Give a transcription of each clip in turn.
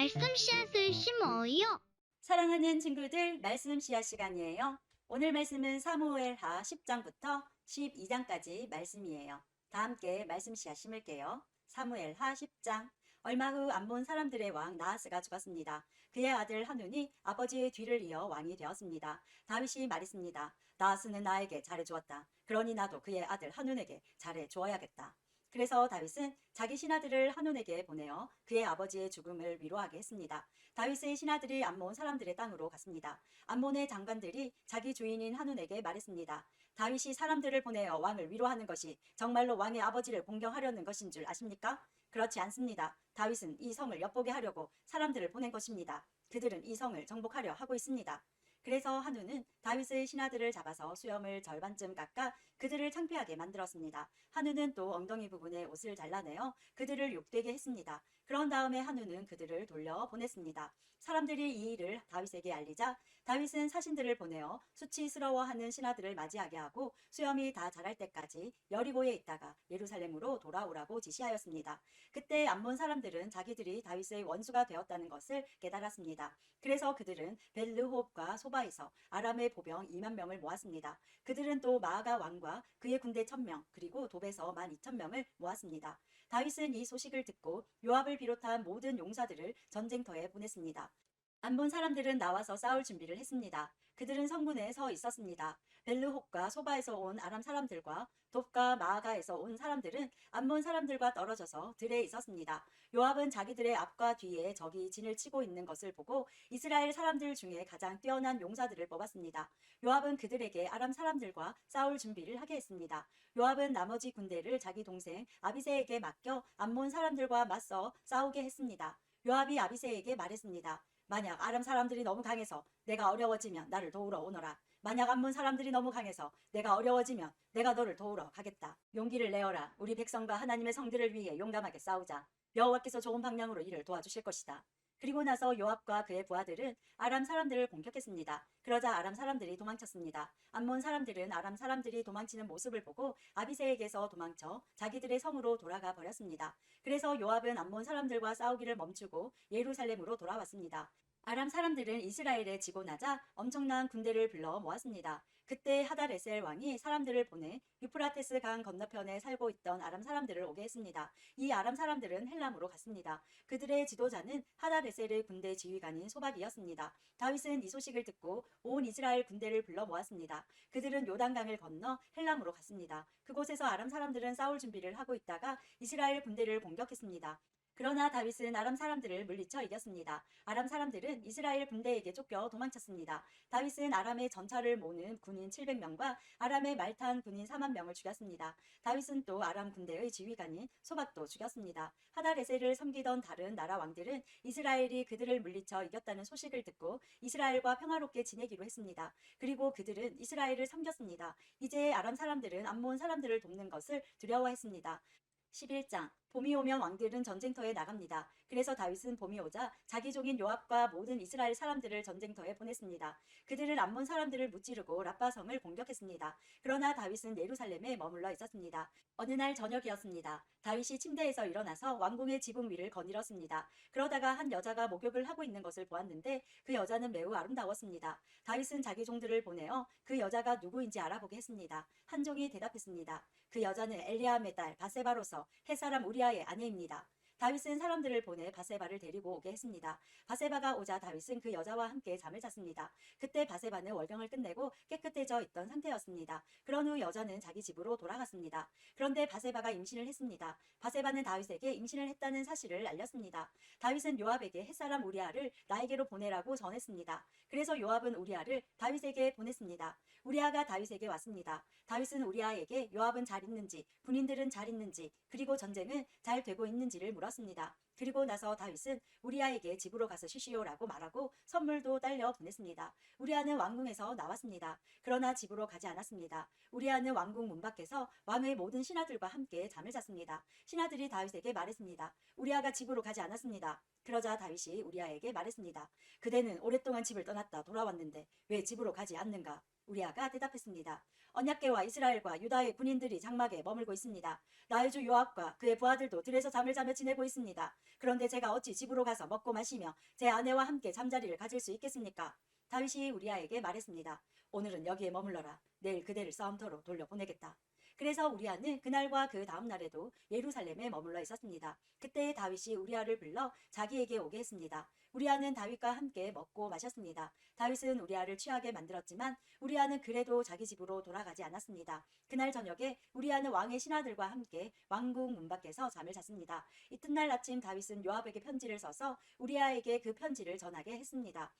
말씀 씨앗을 심어요. 사랑하는 친구들, 말씀 씨앗 시간이에요. 오늘 말씀은 사무엘하 10장부터 12장까지 말씀이에요. 다 함께 말씀 씨앗 심을게요. 사무엘하 10장. 얼마 후 암몬 사람들의 왕 나하스가 죽었습니다. 그의 아들 하눈이 아버지의 뒤를 이어 왕이 되었습니다. 다윗이 말했습니다. 나하스는 나에게 잘해주었다. 그러니 나도 그의 아들 하눈에게 잘해주어야겠다. 그래서 다윗은 자기 신하들을 하눈에게 보내어 그의 아버지의 죽음을 위로하게 했습니다. 다윗의 신하들이 암몬 사람들의 땅으로 갔습니다. 암몬의 장관들이 자기 주인인 하눈에게 말했습니다. 다윗이 사람들을 보내어 왕을 위로하는 것이 정말로 왕의 아버지를 공경하려는 것인 줄 아십니까? 그렇지 않습니다. 다윗은 이 성을 엿보게 하려고 사람들을 보낸 것입니다. 그들은 이 성을 정복하려 하고 있습니다. 그래서 한우는 다윗의 신하들을 잡아서 수염을 절반쯤 깎아 그들을 창피하게 만들었습니다. 한우는 또 엉덩이 부분에 옷을 잘라내어 그들을 욕되게 했습니다. 그런 다음에 한우는 그들을 돌려 보냈습니다. 사람들이 이 일을 다윗에게 알리자 다윗은 사신들을 보내어 수치스러워하는 신하들을 맞이하게 하고 수염이 다 자랄 때까지 여리고에 있다가 예루살렘으로 돌아오라고 지시하였습니다. 그때 암몬 사람들은 자기들이 다윗의 원수가 되었다는 것을 깨달았습니다. 그래서 그들은 벨르홉과 소바에서 아람의 보병 2만 명을 모았습니다. 그들은 또 마아가 왕과 그의 군대 1000명 그리고 돕에서 12,000명을 모았습니다. 다윗은 이 소식을 듣고 요압을 비롯한 모든 용사들을 전쟁터에 보냈습니다. 암몬 사람들은 나와서 싸울 준비를 했습니다. 그들은 성문에 서 있었습니다. 벨르홉과 소바에서 온 아람 사람들과 돕과 마아가에서 온 사람들은 암몬 사람들과 떨어져서 들에 있었습니다. 요압은 자기들의 앞과 뒤에 적이 진을 치고 있는 것을 보고 이스라엘 사람들 중에 가장 뛰어난 용사들을 뽑았습니다. 요압은 그들에게 아람 사람들과 싸울 준비를 하게 했습니다. 요압은 나머지 군대를 자기 동생 아비새에게 맡겨 암몬 사람들과 맞서 싸우게 했습니다. 요압이 아비새에게 말했습니다. 만약 아람 사람들이 너무 강해서 내가 어려워지면 나를 도우러 오너라. 만약 암몬 사람들이 너무 강해서 내가 어려워지면 내가 너를 도우러 가겠다. 용기를 내어라. 우리 백성과 하나님의 성들을 위해 용감하게 싸우자. 여호와께서 좋은 방향으로 이를 도와주실 것이다. 그리고 나서 요압과 그의 부하들은 아람 사람들을 공격했습니다. 그러자 아람 사람들이 도망쳤습니다. 암몬 사람들은 아람 사람들이 도망치는 모습을 보고 아비새에게서 도망쳐 자기들의 성으로 돌아가 버렸습니다. 그래서 요압은 암몬 사람들과 싸우기를 멈추고 예루살렘으로 돌아왔습니다. 아람 사람들은 이스라엘에 지고 나자 엄청난 군대를 불러 모았습니다. 그때 하다레셀 왕이 사람들을 보내 유프라테스 강 건너편에 살고 있던 아람 사람들을 오게 했습니다. 이 아람 사람들은 헬람으로 갔습니다. 그들의 지도자는 하다레셀의 군대 지휘관인 소박이었습니다. 다윗은 이 소식을 듣고 온 이스라엘 군대를 불러 모았습니다. 그들은 요단강을 건너 헬람으로 갔습니다. 그곳에서 아람 사람들은 싸울 준비를 하고 있다가 이스라엘 군대를 공격했습니다. 그러나 다윗은 아람 사람들을 물리쳐 이겼습니다. 아람 사람들은 이스라엘 군대에게 쫓겨 도망쳤습니다. 다윗은 아람의 전차를 모는 군인 700명과 아람의 말탄 군인 4만 명을 죽였습니다. 다윗은 또 아람 군대의 지휘관인 소박도 죽였습니다. 하다레셀을 섬기던 다른 나라 왕들은 이스라엘이 그들을 물리쳐 이겼다는 소식을 듣고 이스라엘과 평화롭게 지내기로 했습니다. 그리고 그들은 이스라엘을 섬겼습니다. 이제 아람 사람들은 암몬 사람들을 돕는 것을 두려워했습니다. 11장. 봄이 오면 왕들은 전쟁터에 나갑니다. 그래서 다윗은 봄이 오자 자기 종인 요압과 모든 이스라엘 사람들을 전쟁터에 보냈습니다. 그들은 암몬 사람들을 무찌르고 라빠성을 공격했습니다. 그러나 다윗은 예루살렘에 머물러 있었습니다. 어느 날 저녁이었습니다. 다윗이 침대에서 일어나서 왕궁의 지붕 위를 거닐었습니다. 그러다가 한 여자가 목욕을 하고 있는 것을 보았는데 그 여자는 매우 아름다웠습니다. 다윗은 자기 종들을 보내어 그 여자가 누구인지 알아보게 했습니다. 한 종이 대답했습니다. 그 여자는 엘리암의 딸 바세바로서 햇사람 우리아의 아내입니다. 다윗은 사람들을 보내 바세바를 데리고 오게 했습니다. 바세바가 오자 다윗은 그 여자와 함께 잠을 잤습니다. 그때 바세바는 월경을 끝내고 깨끗해져 있던 상태였습니다. 그런 후 여자는 자기 집으로 돌아갔습니다. 그런데 바세바가 임신을 했습니다. 바세바는 다윗에게 임신을 했다는 사실을 알렸습니다. 다윗은 요압에게 햇사람 우리아를 나에게로 보내라고 전했습니다. 그래서 요압은 우리아를 다윗에게 보냈습니다. 우리아가 다윗에게 왔습니다. 다윗은 우리아에게 요압은 잘 있는지, 군인들은 잘 있는지, 그리고 전쟁은 잘 되고 있는지를 물었습니다. 그리고 나서 다윗은 우리아에게 집으로 가서 쉬시오라고 말하고 선물도 딸려 보냈습니다. 우리아는 왕궁에서 나왔습니다. 그러나 집으로 가지 않았습니다. 우리아는 왕궁 문 밖에서 왕의 모든 신하들과 함께 잠을 잤습니다. 신하들이 다윗에게 말했습니다. 우리아가 집으로 가지 않았습니다. 그러자 다윗이 우리아에게 말했습니다. 그대는 오랫동안 집을 떠났다 돌아왔는데 왜 집으로 가지 않는가? 우리아가 대답했습니다. 언약궤와 이스라엘과 유다의 군인들이 장막에 머물고 있습니다. 나의 주 요압과 그의 부하들도 들에서 잠을 자며 지내고 있습니다. 그런데 제가 어찌 집으로 가서 먹고 마시며 제 아내와 함께 잠자리를 가질 수 있겠습니까? 다윗이 우리아에게 말했습니다. 오늘은 여기에 머물러라. 내일 그대를 싸움터로 돌려보내겠다. 그래서 우리아는 그날과 그 다음 날에도 예루살렘에 머물러 있었습니다. 그때 다윗이 우리아를 불러 자기에게 오게 했습니다. 우리아는 다윗과 함께 먹고 마셨습니다. 다윗은 우리아를 취하게 만들었지만 우리아는 그래도 자기 집으로 돌아가지 않았습니다. 그날 저녁에 우리아는 왕의 신하들과 함께 왕궁 문 밖에서 잠을 잤습니다. 이튿날 아침 다윗은 요압에게 편지를 써서 우리아에게 그 편지를 전하게 했습니다.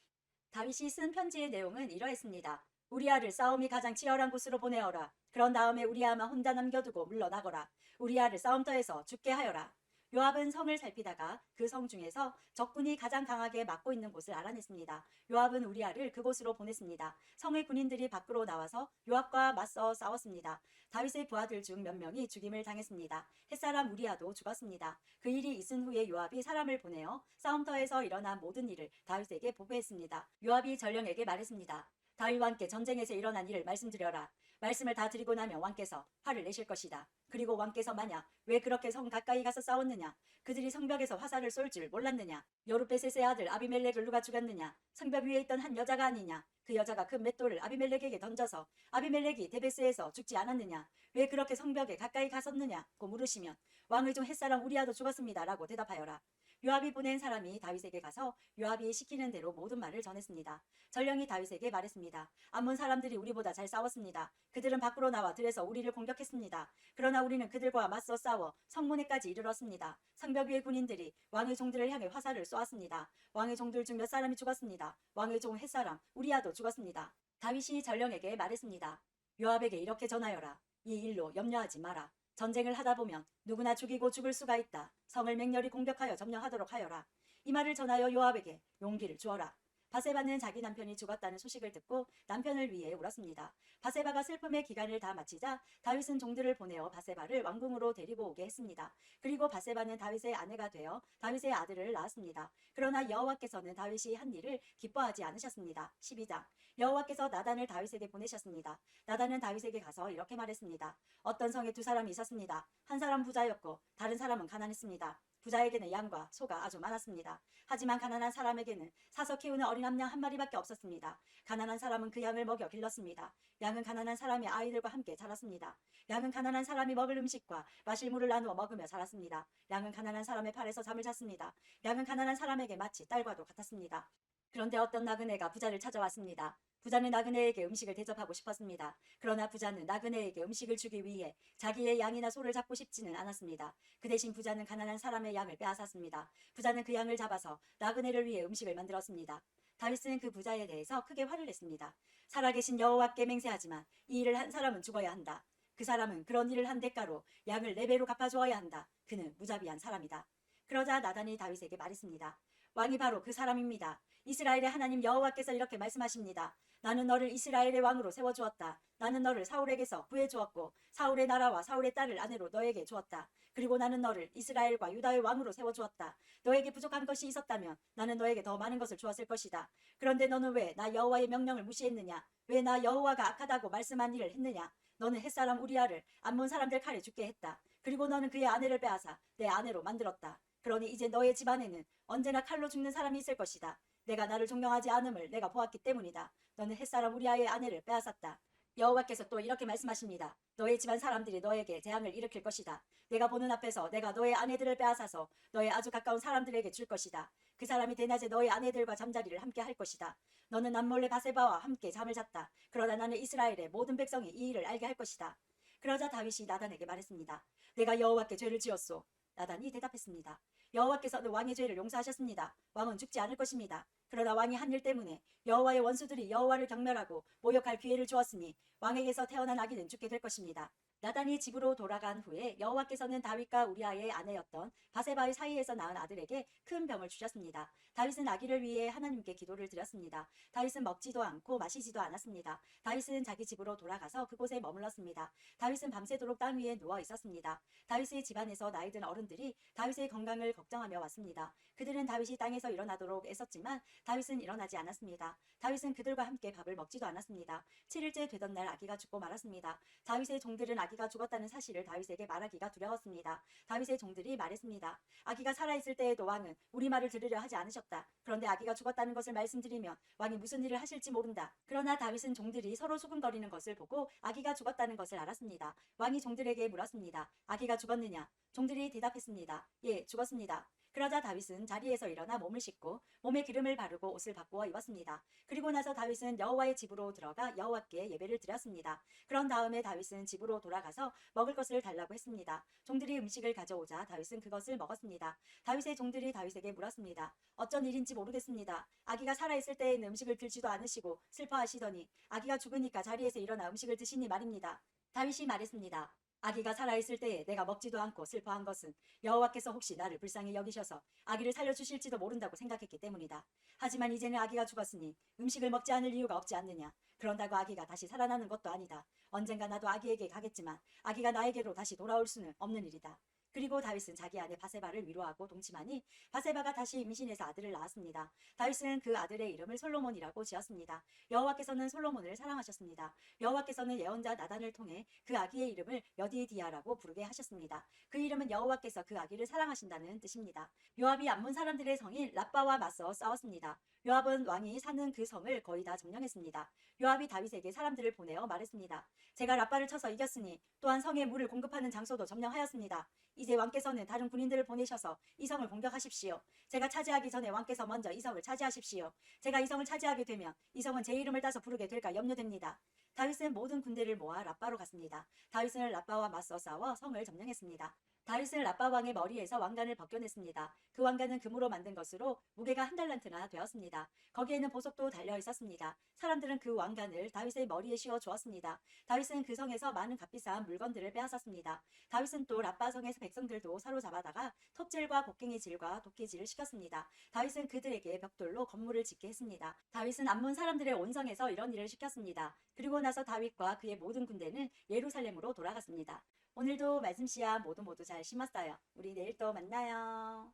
다윗이 쓴 편지의 내용은 이러했습니다. 우리아를 싸움이 가장 치열한 곳으로 보내어라. 그런 다음에 우리아만 혼자 남겨두고 물러나거라. 우리아를 싸움터에서 죽게 하여라. 요압은 성을 살피다가 그 성 중에서 적군이 가장 강하게 막고 있는 곳을 알아냈습니다. 요압은 우리아를 그곳으로 보냈습니다. 성의 군인들이 밖으로 나와서 요압과 맞서 싸웠습니다. 다윗의 부하들 중 몇 명이 죽임을 당했습니다. 햇사람 우리아도 죽었습니다. 그 일이 있은 후에 요압이 사람을 보내어 싸움터에서 일어난 모든 일을 다윗에게 보고했습니다. 요압이 전령에게 말했습니다. 다윗 왕께 전쟁에서 일어난 일을 말씀드려라. 말씀을 다 드리고 나면 왕께서 화를 내실 것이다. 그리고 왕께서 만약 왜 그렇게 성 가까이 가서 싸웠느냐? 그들이 성벽에서 화살을 쏠 줄 몰랐느냐? 여룻베셋의 아들 아비멜렉을 누가 죽였느냐? 성벽 위에 있던 한 여자가 아니냐? 그 여자가 큰 맷돌을 아비멜렉에게 던져서 아비멜렉이 데베스에서 죽지 않았느냐? 왜 그렇게 성벽에 가까이 갔었느냐?고 물으시면 왕의 종 햇사람 우리아도 죽었습니다. 라고 대답하여라. 요압이 보낸 사람이 다윗에게 가서 요압이 시키는 대로 모든 말을 전했습니다. 전령이 다윗에게 말했습니다. 암몬 사람들이 우리보다 잘 싸웠습니다. 그들은 밖으로 나와 들에서 우리를 공격했습니다. 그러나 우리는 그들과 맞서 싸워 성문에까지 이르렀습니다. 성벽 위의 군인들이 왕의 종들을 향해 화살을 쏘았습니다. 왕의 종들 중 몇 사람이 죽었습니다. 왕의 종 햇사람 우리아도 죽었습니다. 다윗이 전령에게 말했습니다. 요압에게 이렇게 전하여라. 이 일로 염려하지 마라. 전쟁을 하다 보면 누구나 죽이고 죽을 수가 있다. 성을 맹렬히 공격하여 점령하도록 하여라. 이 말을 전하여 요압에게 용기를 주어라. 바세바는 자기 남편이 죽었다는 소식을 듣고 남편을 위해 울었습니다. 바세바가 슬픔의 기간을 다 마치자 다윗은 종들을 보내어 바세바를 왕궁으로 데리고 오게 했습니다. 그리고 바세바는 다윗의 아내가 되어 다윗의 아들을 낳았습니다. 그러나 여호와께서는 다윗이 한 일을 기뻐하지 않으셨습니다. 12장 여호와께서 나단을 다윗에게 보내셨습니다. 나단은 다윗에게 가서 이렇게 말했습니다. 어떤 성에 두 사람이 있었습니다. 한 사람 부자였고 다른 사람은 가난했습니다. 부자에게는 양과 소가 아주 많았습니다. 하지만 가난한 사람에게는 사서 키우는 어린 암양 한 마리밖에 없었습니다. 가난한 사람은 그 양을 먹여 길렀습니다. 양은 가난한 사람의 아이들과 함께 자랐습니다. 양은 가난한 사람이 먹을 음식과 마실 물을 나누어 먹으며 자랐습니다. 양은 가난한 사람의 팔에서 잠을 잤습니다. 양은 가난한 사람에게 마치 딸과도 같았습니다. 그런데 어떤 나그네가 부자를 찾아왔습니다. 부자는 나그네에게 음식을 대접하고 싶었습니다. 그러나 부자는 나그네에게 음식을 주기 위해 자기의 양이나 소를 잡고 싶지는 않았습니다. 그 대신 부자는 가난한 사람의 양을 빼앗았습니다. 부자는 그 양을 잡아서 나그네를 위해 음식을 만들었습니다. 다윗은 그 부자에 대해서 크게 화를 냈습니다. 살아계신 여호와께 맹세하지만 이 일을 한 사람은 죽어야 한다. 그 사람은 그런 일을 한 대가로 양을 4배로 갚아주어야 한다. 그는 무자비한 사람이다. 그러자 나단이 다윗에게 말했습니다. 왕이 바로 그 사람입니다. 이스라엘의 하나님 여호와께서 이렇게 말씀하십니다. 나는 너를 이스라엘의 왕으로 세워주었다. 나는 너를 사울에게서 구해주었고 사울의 나라와 사울의 딸을 아내로 너에게 주었다. 그리고 나는 너를 이스라엘과 유다의 왕으로 세워주었다. 너에게 부족한 것이 있었다면 나는 너에게 더 많은 것을 주었을 것이다. 그런데 너는 왜 나 여호와의 명령을 무시했느냐? 왜 나 여호와가 악하다고 말씀한 일을 했느냐? 너는 햇사람 우리아를 암몬 사람들 칼에 죽게 했다. 그리고 너는 그의 아내를 빼앗아 내 아내로 만들었다. 그러니 이제 너의 집안에는 언제나 칼로 죽는 사람이 있을 것이다. 내가 나를 존경하지 않음을 내가 보았기 때문이다. 너는 햇사람 우리아의 아내를 빼앗았다. 여호와께서 또 이렇게 말씀하십니다. 너의 집안 사람들이 너에게 재앙을 일으킬 것이다. 내가 보는 앞에서 내가 너의 아내들을 빼앗아서 너의 아주 가까운 사람들에게 줄 것이다. 그 사람이 대낮에 너의 아내들과 잠자리를 함께 할 것이다. 너는 남몰래 바세바와 함께 잠을 잤다. 그러나 나는 이스라엘의 모든 백성이 이 일을 알게 할 것이다. 그러자 다윗이 나단에게 말했습니다. 내가 여호와께 죄를 지었소. 나단이 대답했습니다. 여호와께서는 왕의 죄를 용서하셨습니다. 왕은 죽지 않을 것입니다. 그러나 왕이 한 일 때문에 여호와의 원수들이 여호와를 경멸하고 모욕할 기회를 주었으니 왕에게서 태어난 아기는 죽게 될 것입니다. 나단이 집으로 돌아간 후에 여호와께서는 다윗과 우리아의 아내였던 바세바의 사이에서 낳은 아들에게 큰 병을 주셨습니다. 다윗은 아기를 위해 하나님께 기도를 드렸습니다. 다윗은 먹지도 않고 마시지도 않았습니다. 다윗은 자기 집으로 돌아가서 그곳에 머물렀습니다. 다윗은 밤새도록 땅 위에 누워 있었습니다. 다윗의 집안에서 나이 든 어른들이 다윗의 건강을 걱정하며 왔습니다. 그들은 다윗이 땅에서 일어나도록 애썼지만 다윗은 일어나지 않았습니다. 다윗은 그들과 함께 밥을 먹지도 않았습니다. 7일째 되던 날 아기가 죽고 말았습니다. 다윗의 종들은 아기가 죽었다는 사실을 다윗에게 말하기가 두려웠습니다. 다윗의 종들이 말했습니다. 아기가 살아있을 때에도 왕은 우리 말을 들으려 하지 않으셨다. 그런데 아기가 죽었다는 것을 말씀드리면 왕이 무슨 일을 하실지 모른다. 그러나 다윗은 종들이 서로 수군거리는 것을 보고 아기가 죽었다는 것을 알았습니다. 왕이 종들에게 물었습니다. 아기가 죽었느냐? 종들이 대답했습니다. 예, 죽었습니다. 그러자 다윗은 자리에서 일어나 몸을 씻고 몸에 기름을 바르고 옷을 바꾸어 입었습니다. 그리고 나서 다윗은 여호와의 집으로 들어가 여호와께 예배를 드렸습니다. 그런 다음에 다윗은 집으로 돌아가서 먹을 것을 달라고 했습니다. 종들이 음식을 가져오자 다윗은 그것을 먹었습니다. 다윗의 종들이 다윗에게 물었습니다. 어쩐 일인지 모르겠습니다. 아기가 살아있을 때에는 음식을 들지도 않으시고 슬퍼하시더니 아기가 죽으니까 자리에서 일어나 음식을 드시니 말입니다. 다윗이 말했습니다. 아기가 살아있을 때에 내가 먹지도 않고 슬퍼한 것은 여호와께서 혹시 나를 불쌍히 여기셔서 아기를 살려주실지도 모른다고 생각했기 때문이다. 하지만 이제는 아기가 죽었으니 음식을 먹지 않을 이유가 없지 않느냐. 그런다고 아기가 다시 살아나는 것도 아니다. 언젠가 나도 아기에게 가겠지만 아기가 나에게로 다시 돌아올 수는 없는 일이다. 그리고 다윗은 자기 아내 바세바를 위로하고 동침하니 바세바가 다시 임신해서 아들을 낳았습니다. 다윗은 그 아들의 이름을 솔로몬이라고 지었습니다. 여호와께서는 솔로몬을 사랑하셨습니다. 여호와께서는 예언자 나단을 통해 그 아기의 이름을 여디디아라고 부르게 하셨습니다. 그 이름은 여호와께서 그 아기를 사랑하신다는 뜻입니다. 요압이 암몬 사람들의 성인 랍바와 맞서 싸웠습니다. 요압은 왕이 사는 그 성을 거의 다 점령했습니다. 요압이 다윗에게 사람들을 보내어 말했습니다. 제가 랍바를 쳐서 이겼으니 또한 성에 물을 공급하는 장소도 점령하였습니다. 이제 왕께서는 다른 군인들을 보내셔서 이 성을 공격하십시오. 제가 차지하기 전에 왕께서 먼저 이 성을 차지하십시오. 제가 이 성을 차지하게 되면 이 성은 제 이름을 따서 부르게 될까 염려됩니다. 다윗은 모든 군대를 모아 랍바로 갔습니다. 다윗은 랍바와 맞서 싸워 성을 점령했습니다. 다윗은 랍바 왕의 머리에서 왕관을 벗겨냈습니다. 그 왕관은 금으로 만든 것으로 무게가 1달란트나 되었습니다. 거기에는 보석도 달려 있었습니다. 사람들은 그 왕관을 다윗의 머리에 씌워 주었습니다. 다윗은 그 성에서 많은 값비싼 물건들을 빼앗았습니다. 다윗은 또 랍바 성에서 백성들도 사로잡아다가 톱질과 곡괭이질과 도끼질을 시켰습니다. 다윗은 그들에게 벽돌로 건물을 짓게 했습니다. 다윗은 암몬 사람들의 온 성에서 이런 일을 시켰습니다. 그리고 나서 다윗과 그의 모든 군대는 예루살렘으로 돌아갔습니다. 오늘도 말씀 씨앗 모두 잘 심었어요. 우리 내일 또 만나요.